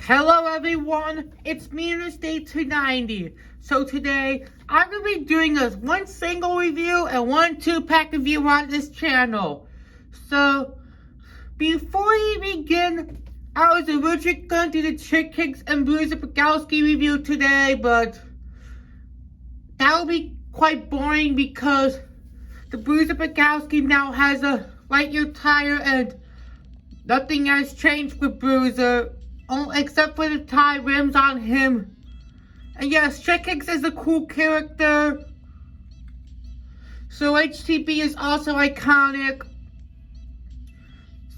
Hello everyone, it's me Interstate 290. So today, I'm going to be doing a one single review and one 2-pack review on this channel. So, before we begin, I was originally going to do the Chickens and Bruiser Pekowski review today, but that will be quite boring because the Bruiser Pekowski now has a light year tire and nothing has changed with Bruiser. Except for the tie rims on him. And yes, Chickens is a cool character. So HTB is also iconic.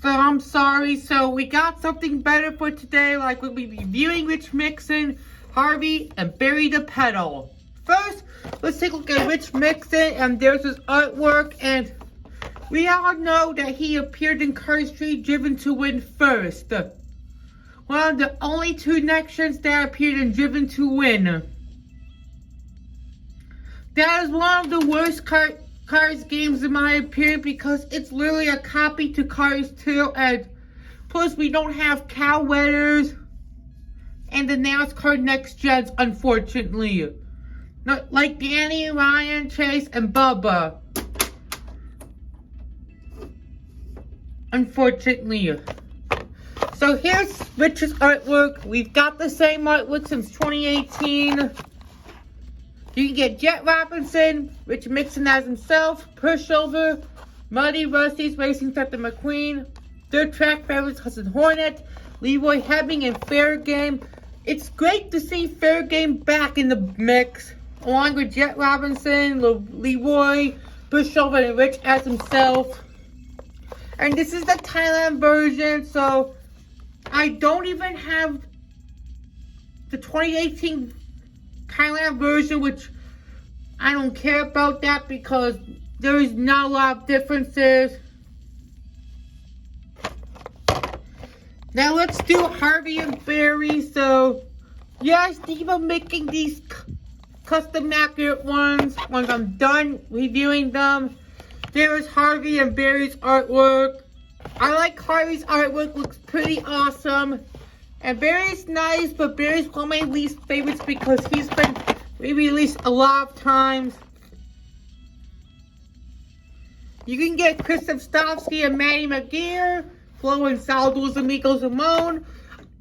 So I'm sorry. So we got something better for today. Like we'll be reviewing Rich Mixon, Harvey, and Barry DePedal. First, let's take a look at Rich Mixon. And there's his artwork. And we all know that he appeared in Car Street Driven to Win first. One of the only two Nextions that appeared in Driven to Win. That is one of the worst Cars games in my opinion because it's literally a copy to Cars 2, and plus we don't have cow wetters and the NASCAR Next Gens, unfortunately. Not like Danny, Ryan, Chase, and Bubba. Unfortunately. So here's Rich's artwork. We've got the same artwork since 2018. You can get Jet Robinson, Rich Mixon as himself, Pushover, Muddy Rusty's Racing Captain McQueen, Third Track Favorites Hudson Hornet, Leroy Hebbing, and Fair Game. It's great to see Fair Game back in the mix, along with Jet Robinson, Leroy, Pushover, and Rich as himself. And this is the Thailand version, so I don't even have the 2018 Thailand version, which I don't care about that because there is not a lot of differences. Now let's do Harvey and Barry. So, yes, I'm making these custom accurate ones. Once I'm done reviewing them, there is Harvey and Barry's artwork. I like Harvey's artwork, looks pretty awesome. And Barry's nice, but Barry's one of my least favorites because he's been re-released a lot of times. You can get Chris Stavsky and Maddie McGear, Flo and Saldo's Amigos Ramon.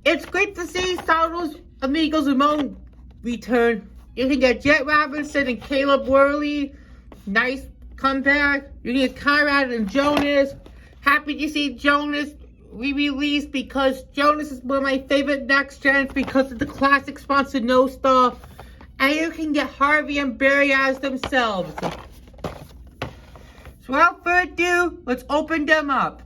It's great to see Saldo's Amigos Ramon return. You can get Jet Robinson and Caleb Worley. Nice comeback. You can get Conrad and Jonas. Happy to see Jonas re-released because Jonas is one of my favorite Next Gens because of the classic sponsor No Star. And you can get Harvey and Barry as themselves. So without further ado, let's open them up.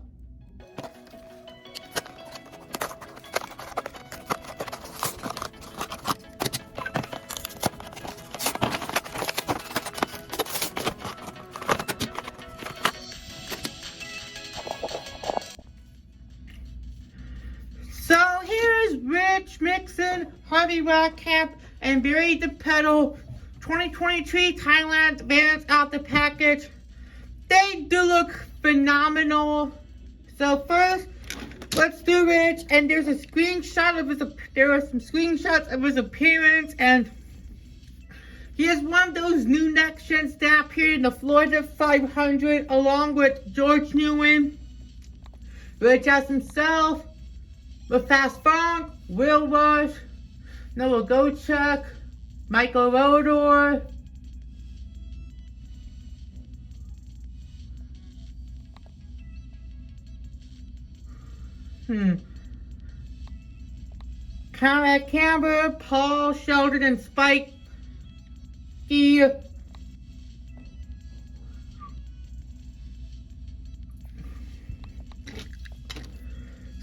So here's Rich Mixon, Harvey Rodcap, and Barry DePedal 2023 Thailand Vans out the package. They do look phenomenal. So first, let's do Rich, and there's a screenshot of there are some screenshots of his appearance, and he is one of those new Next Gens that appeared in the Florida 500 along with George Newen, Rich as himself, with Fast Funk, Will Rush, Noah Gochuk, Michael Rodor, Conrad Camber, Paul Sheldon, and Spike E.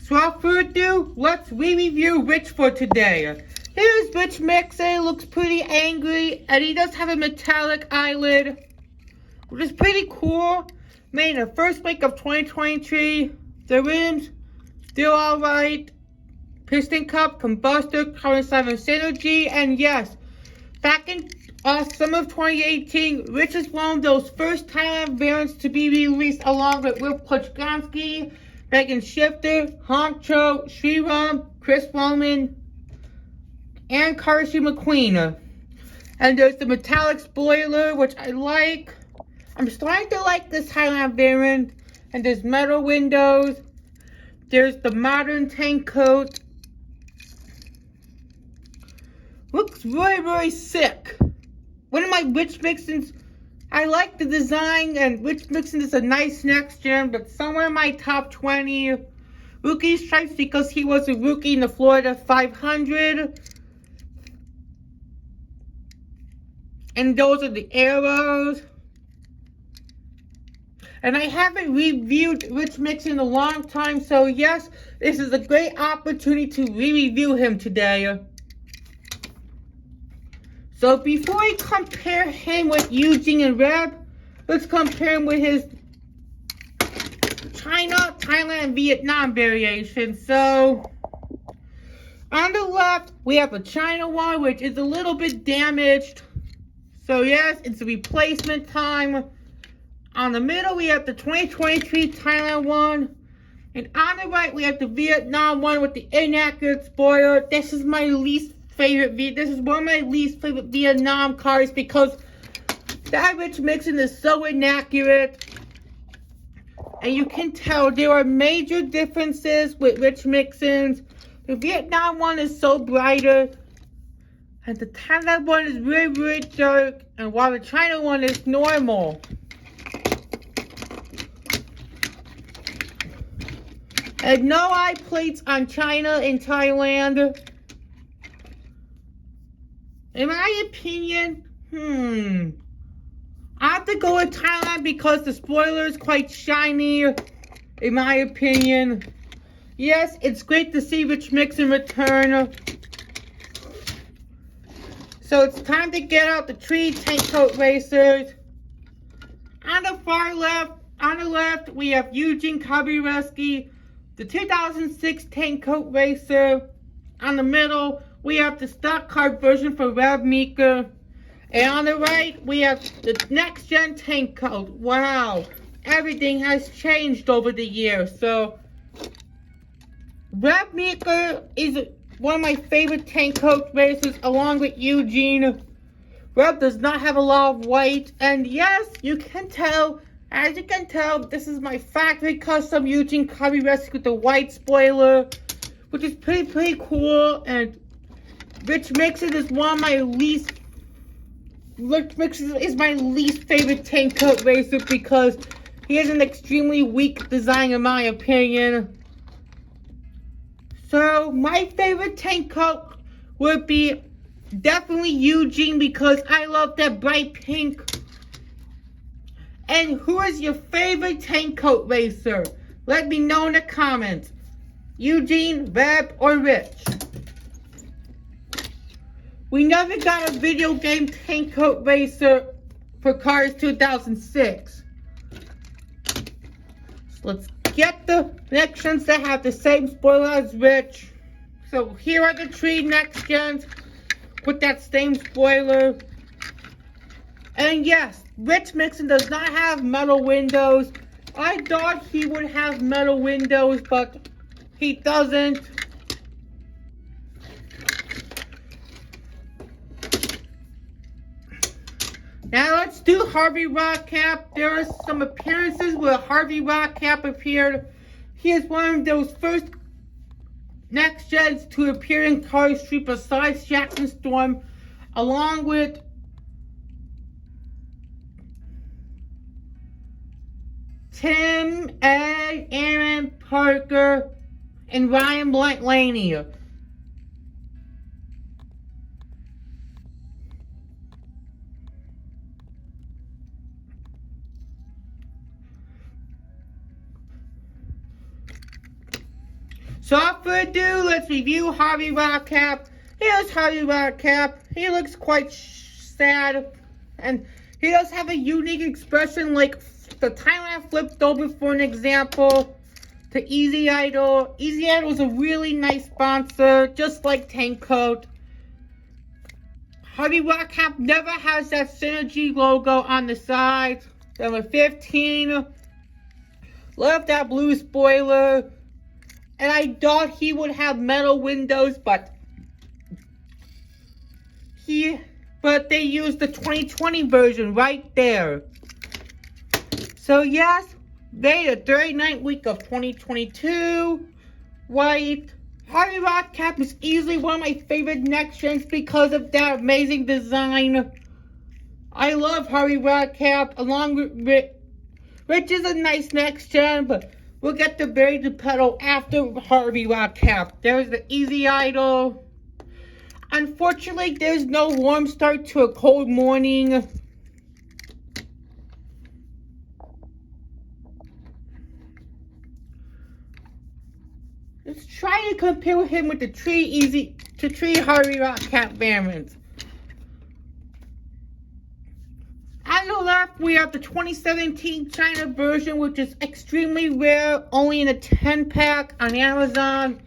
So without further ado, let's re-review Rich for today. Here's Rich Mixon, looks pretty angry, and he does have a metallic eyelid, which is pretty cool. Made in the first week of 2023. The rims, still alright. Piston cup, combustor, current 7 synergy, and yes, back in summer of 2018, Rich is one of those first Thailand variants to be released along with Will Kluchkansky, Megan Shifter, Honcho, Sriram, Chris Roman, and Carson McQueen. And there's the metallic spoiler, which I like. I'm starting to like this Thailand variant. And there's metal windows. There's the modern tank coat. Looks really, really sick. One of my Rich Mixins, I like the design, and Rich Mixin is a nice next gen, but somewhere in my top 20 rookie stripes because he was a rookie in the Florida 500. And those are the arrows. And I haven't reviewed Rich Mixin in a long time, so yes, this is a great opportunity to re-review him today. So before we compare him with Eugene and Reb, let's compare him with his China, Thailand, and Vietnam variation. So on the left, we have the China one, which is a little bit damaged. So yes, it's a replacement time. On the middle, we have the 2023 Thailand one. And on the right, we have the Vietnam one with the inaccurate spoiler. This is my least favorite. This is one of my least favorite Vietnam cars because that Rich Mixin is so inaccurate. And you can tell there are major differences with Rich Mixins. The Vietnam one is so brighter. And the Thailand one is really, really dark. And while the China one is normal. And no eye plates on China and Thailand. In my opinion, I have to go with Thailand because the spoiler is quite shiny, in my opinion. Yes, it's great to see Rich Mixin return. So it's time to get out the tree tank coat racers. On the far left, we have Eugene Kabireski, the 2006 tank coat racer. On the middle, we have the stock car version for Rev Meeker. And on the right, we have the next gen tank coat. Wow, everything has changed over the years. So, Rev Meeker is one of my favorite tank coat racers along with Eugene. Rev does not have a lot of white. And yes, you can tell, as you can tell, this is my factory custom Eugene Kabireski with the white spoiler, which is pretty cool. And Rich Mixin is my least favorite tank coat racer because he has an extremely weak design in my opinion. So my favorite tank coat would be definitely Eugene because I love that bright pink. And who is your favorite tank coat racer? Let me know in the comments. Eugene, Reb, or Rich? We never got a video game tank coat racer for Cars 2006. So let's get the next gens that have the same spoiler as Rich. So here are the three next gens with that same spoiler. And yes, Rich Mixin does not have metal windows. I thought he would have metal windows, but he doesn't. Now let's do Harvey Rodcap. There are some appearances where Harvey Rodcap appeared. He is one of those first next gens to appear in Car Street besides Jackson Storm, along with Tim, Ed, Aaron, Parker, and Ryan Blaney. So without further ado, let's review Harvey Rodcap. Here's Harvey Rodcap. He looks quite sad, and he does have a unique expression like the Thailand flipped over for an example to Easy Idol. Easy Idol is a really nice sponsor, just like Tank Coat. Harvey Rodcap never has that Synergy logo on the side. Number 15. Love that blue spoiler. And I thought he would have metal windows, but but they used the 2020 version right there. So yes, they the 39th week of 2022. White. Harvey Rodcap is easily one of my favorite next gens because of that amazing design. I love Harvey Rodcap along with Rich is a nice next gen, but we'll get to Barry DePedal after Harvey Rodcap. There's the Easy Idol. Unfortunately, there's no warm start to a cold morning. Let's try to compare him with the Tree Harvey Rodcap variants. On the left, we have the 2017 China version, which is extremely rare, only in a 10-pack on Amazon.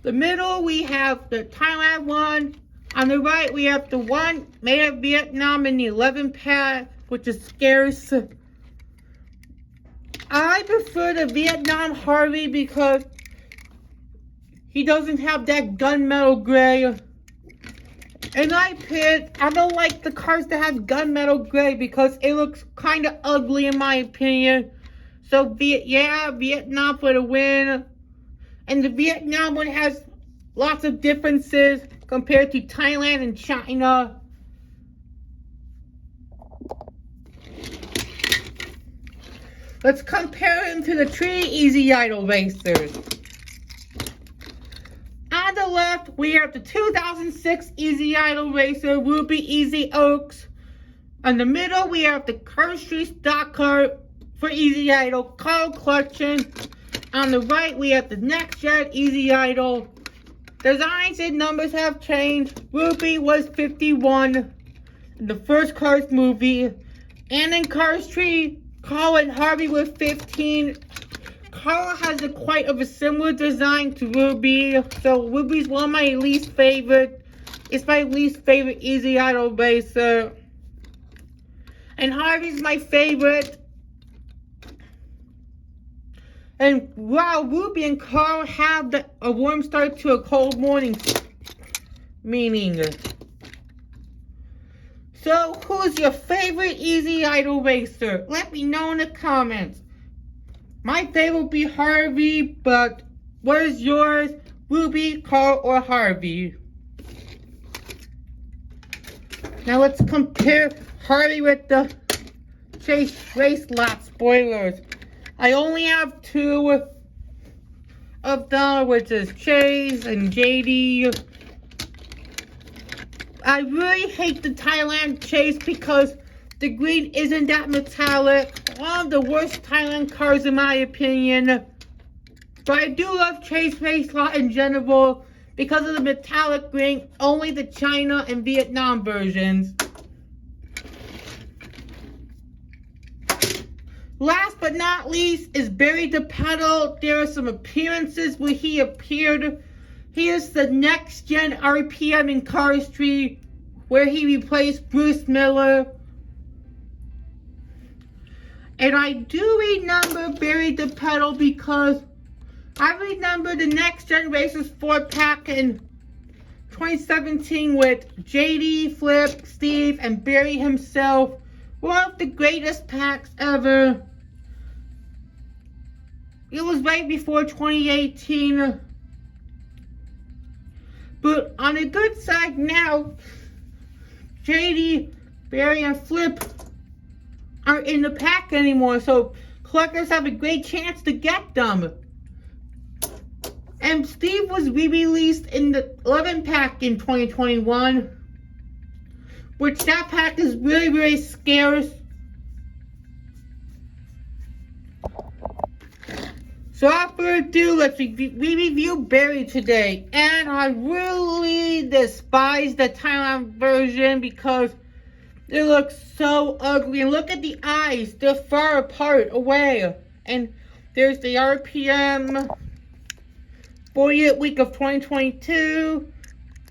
The middle, we have the Thailand one. On the right, we have the one made of Vietnam in the 11-pack, which is scarce. I prefer the Vietnam Harvey because he doesn't have that gunmetal gray. In my opinion, I don't like the cars that have gunmetal gray because it looks kind of ugly in my opinion. So Vietnam for the win. And the Vietnam one has lots of differences compared to Thailand and China. Let's compare him to the Tree Easy Idol racers. On the left, we have the 2006 Easy Idol racer, Ruby Easy Oaks. On the middle, we have the Car Street stock car for Easy Idol, Carl Collection. On the right, we have the Next Gen Easy Idol. Designs and numbers have changed. Ruby was 51 in the first Cars movie. And in Cars 3, Carl and Harvey were 15. Carl has quite of a similar design to Ruby. So Ruby's one of my least favorite. It's my least favorite Easy Idol racer. And Harvey's my favorite. And wow, Ruby and Carl have a warm start to a cold morning meaning. So, who's your favorite Easy Idol racer? Let me know in the comments. My favorite will be Harvey, but what is yours? Ruby, Carl, or Harvey? Now let's compare Harvey with the Chase Race Lot spoilers. I only have two of them, which is Chase and JD. I really hate the Thailand Chase because the green isn't that metallic. One of the worst Thailand cars in my opinion. But I do love Chase Race Lot in general because of the metallic green, only the China and Vietnam versions. Last but not least is Barry DePedal. There are some appearances where he appeared. Here's the Next Gen RPM in Cars 3 where he replaced Bruce Miller. And I do remember Barry DePedal because I remember the Next Gen Racers 4-pack in 2017 with JD, Flip, Steve, and Barry himself. One of the greatest packs ever. It was right before 2018. But on the good side now, JD, Barry, and Flip aren't in the pack anymore. So collectors have a great chance to get them. And Steve was re-released in the 11-pack in 2021. Which that pack is really, really scarce. So without further ado, let's review Barry today. And I really despise the Thailand version because it looks so ugly. And look at the eyes, they're far apart, away. And there's the RPM 40th week of 2022.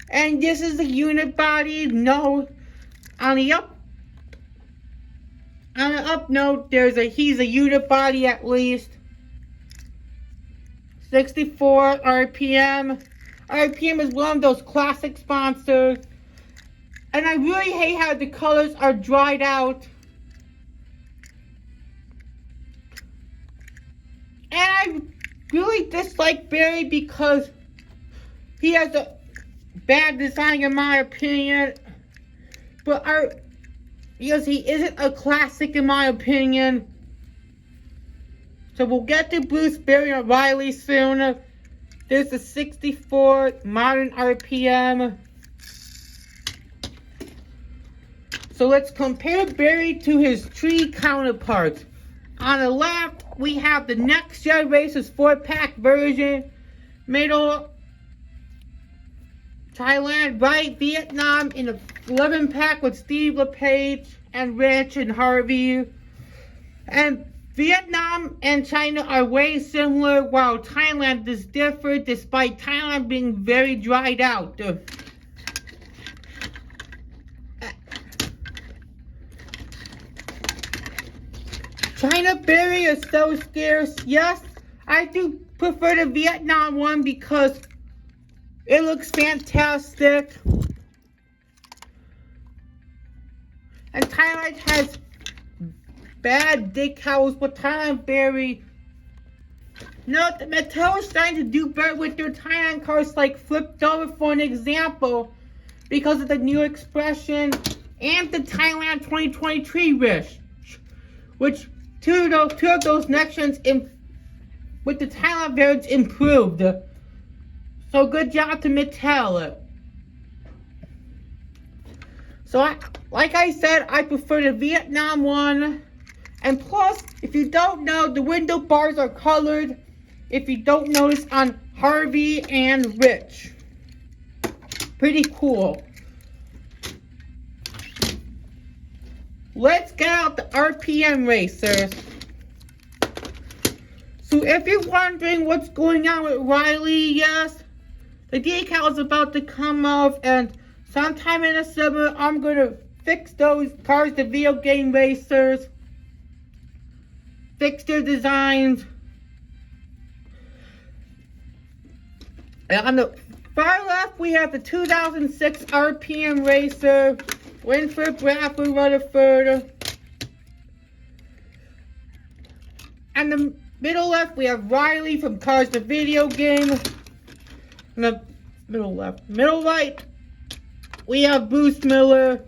And this is the unit body. No. On the up note, he's a unit body at least. 64 RPM. RPM is one of those classic sponsors. And I really hate how the colors are dried out. And I really dislike Barry because he has a bad design in my opinion. But because he isn't a classic in my opinion. So we'll get to Bruce, Barry, and Riley soon. There's a 64 modern RPM. So let's compare Barry to his three counterparts. On the left, we have the Next Gen Racers 4-pack version. Middle, Thailand, right, Vietnam in a 11-pack with Steve LePage and Rich and Harvey. And Vietnam and China are way similar, while Thailand is different, despite Thailand being very dried out. China Berry is so scarce. Yes, I do prefer the Vietnam one because it looks fantastic. And Thailand has bad decals, but Thailand Berry. Note that Mattel is starting to do better with their Thailand cars, like flipped over for an example, because of the new expression and the Thailand 2023 wish, which two of those connections with the Thailand variants improved. So good job to Mattel. So like I said, I prefer the Vietnam one. And plus, if you don't know, the window bars are colored. If you don't notice, on Harvey and Rich. Pretty cool. Let's get out the RPM racers. So if you're wondering what's going on with Riley, yes, the decal is about to come off, and sometime in the summer, I'm going to fix those cars, the video game racers, fix their designs. And on the far left, we have the 2006 RPM racer, Winford, Bradford, Rutherford. And the middle left, we have Riley from Cars the Video Game. And the middle left. Middle right, we have Bruce Miller.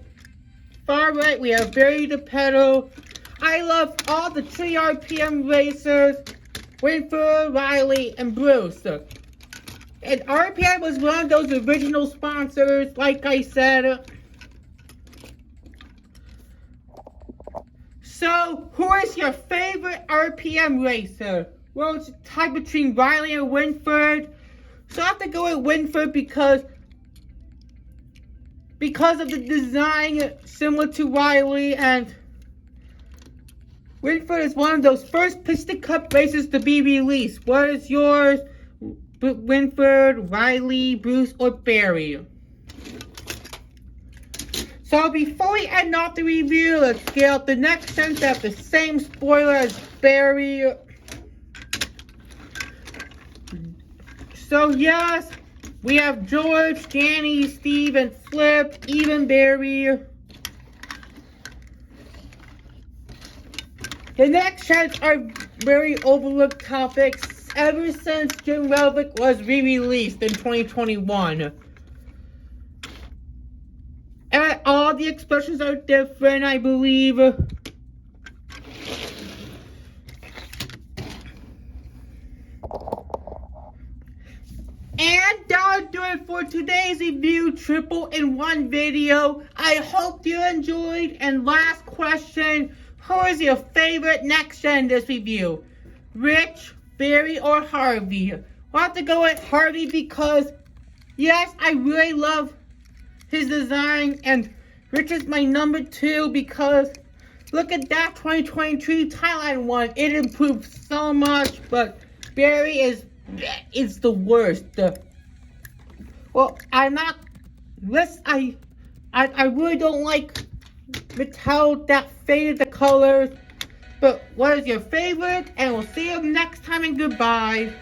Far right, we have Barry DePedal. I love all the 3 RPM racers, Winford, Riley, and Bruce. And RPM was one of those original sponsors, like I said. So, who is your favorite RPM racer? Well, it's a tie between Riley and Winford. So I have to go with Winford because of the design similar to Riley, and Winford is one of those first Piston Cup races to be released. What is yours? Winford, Riley, Bruce, or Barry? So before we end off the review, let's get out the next sense that have the same spoiler as Barry. So yes, we have George, Danny, Steve, and Flip, even Barry. The next sets are very overlooked topics ever since Jim Relvick was re-released in 2021. And all the expressions are different, I believe. And that'll do it for today's review, triple-in-one video. I hope you enjoyed. And last question, who is your favorite next gen in this review? Rich, Barry, or Harvey? I'll have to go with Harvey because, yes, I really love his design, and Rich is my number 2 because look at that 2023 Thailand one. It improved so much, but Barry is the worst. Well, I'm not. I really don't like Mattel that faded the colors. But what is your favorite? And we'll see you next time, and goodbye.